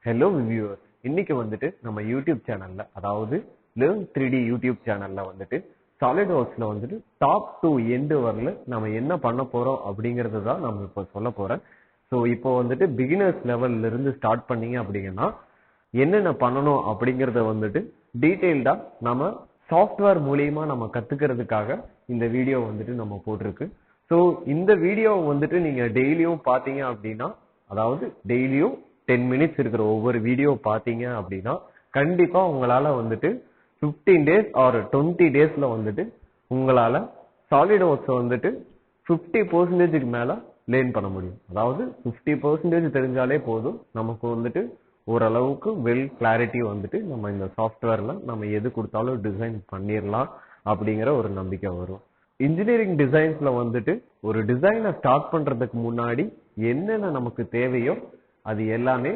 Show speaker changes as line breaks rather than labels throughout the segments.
Hello viewers. இன்னைக்கு வந்துட்டு நம்ம YouTube சேனல்ல அதாவது Learn 3D YouTube சேனல்ல வந்துட்டு SolidWorksல வந்துட்டு டாப் டு எண்ட் வரல நாம என்ன பண்ண போறோம் அப்படிங்கறத தான் நாம இப்ப சொல்ல போறேன். சோ இப்போ வந்துட்டு பிகினர்ஸ் லெவல்ல இருந்து ஸ்டார்ட் பண்ணீங்க அப்படினா என்னென்ன பண்ணனும் அப்படிங்கறத வந்துட்டு டீடைலா நாம சாஃப்ட்வேர் மூலமா நம்ம கத்துக்கிறதுக்காக இந்த வீடியோ வந்துட்டு நம்ம போட்டுருக்கு. சோ இந்த வீடியோ வந்துட்டு நீங்க டெய்லியும் பாத்தீங்க அப்படினா அதாவது டெய்லியும் 10 minutes இருக்கிற ஒவ்வொரு வீடியோ பாத்தீங்க அப்படினா கண்டிப்பா உங்களால வந்துட்டு 15 days or 20 daysல வந்துட்டு உங்களால SolidWorks வந்துட்டு 50% க்கு மேல லேர்ன் பண்ண முடியும். அதாவது 50% தெரிஞ்சாலே போதும் நமக்கு வந்துட்டு ஓரளவுக்கு வெல் கிளாரிட்டி வந்துட்டு நம்ம இந்த சாஃப்ட்வேர்ல நம்ம எது கொடுத்தாலும் டிசைன் பண்ணிரலாம் அப்படிங்கற ஒரு நம்பிக்கை வரும். இன்ஜினியரிங் டிசைன்ஸ்ல வந்துட்டு ஒரு டிசைனை ஸ்டார்ட் பண்றதுக்கு முன்னாடி என்னென்ன நமக்கு தேவையோ அது எல்லாமே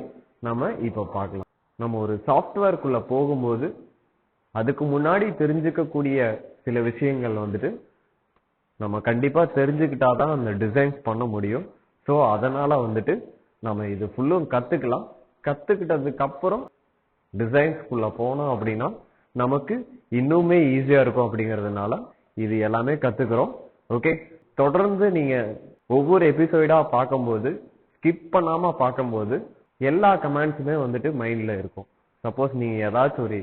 நாம இப்ப பார்க்கலாம். நம்ம ஒரு சாஃப்ட்வேர்க்குள்ள போகும்போது அதுக்கு முன்னாடி தெரிஞ்சுக்க கூடிய சில விஷயங்கள் வந்துட்டு நம்ம கண்டிப்பா தெரிஞ்சுக்கிட்டாதான் அந்த டிசைன்ஸ் பண்ண முடியும். சோ அதனால வந்துட்டு நம்ம இது ஃபுல்லும் கத்துக்கலாம். கத்துக்கிட்டதுக்கு அப்புறம் டிசைன்ஸ்க்குள்ள போனோம் அப்படினா நமக்கு இன்னுமே ஈஸியா இருக்கும் அப்படிங்கிறதுனால இது எல்லாமே கத்துக்கிறோம். ஓகே, தொடர்ந்து நீங்க ஒவ்வொரு எபிசோடா பாக்கும்போது ஸ்கிப் பண்ணாம பாக்கும்போது எல்லா கமெண்ட்ஸுமே வந்துட்டு மைண்ட்ல இருக்கும். சப்போஸ் நீங்க ஏதாச்சும் ஒரு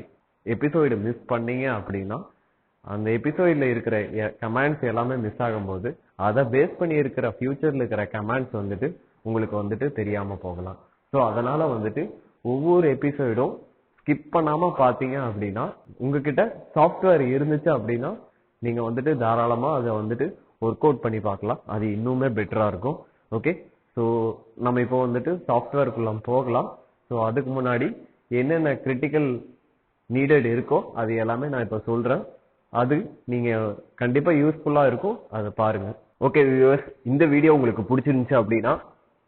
எபிசோட் மிஸ் பண்ணீங்க அப்படினா அந்த எபிசோட்ல இருக்கிற கமெண்ட்ஸ் எல்லாமே மிஸ் ஆகும்போது அதை பேஸ் பண்ணி இருக்கிற ஃபியூச்சர்ல இருக்கிற கமெண்ட்ஸ் வந்துட்டு உங்களுக்கு வந்துட்டு தெரியாம போகலாம். சோ அதனால வந்துட்டு ஒவ்வொரு எபிசோடும் ஸ்கிப் பண்ணாம பாத்தீங்க அப்படினா உங்ககிட்ட சாஃப்ட்வேர் இருந்துச்சு அப்படினா நீங்க வந்துட்டு தாராளமா அதை வந்துட்டு ஒர்க் அவுட் பண்ணி பார்க்கலாம். அது இன்னுமே பெட்டரா இருக்கும். ஓகே, சோ நம்ம இப்போ வந்துட்டு சாஃப்ட்வேர்க்குள்ள போகலாம். சோ அதுக்கு முன்னாடி என்னென்ன கிரிட்டிக்கல் நீடட் இருக்கோ அது எல்லாமே நான் இப்ப சொல்றேன். அது நீங்க கண்டிப்பா யூஸ்ஃபுல்லா இருக்கும். அதை பாருங்க. ஓகே வியூவர்ஸ், இந்த வீடியோ உங்களுக்கு பிடிச்சிருந்துச்சு அப்படின்னா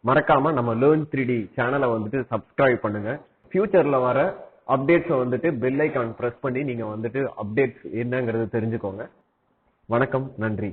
மறக்காம நம்ம Learn 3D சேனலை வந்துட்டு சப்ஸ்கிரைப் பண்ணுங்க. ஃபியூச்சர்ல வர அப்டேட்ஸை வந்துட்டு பெல் ஐகான் பிரஸ் பண்ணி நீங்க வந்துட்டு அப்டேட்ஸ் என்னங்கிறது தெரிஞ்சுக்கோங்க. வணக்கம், நன்றி.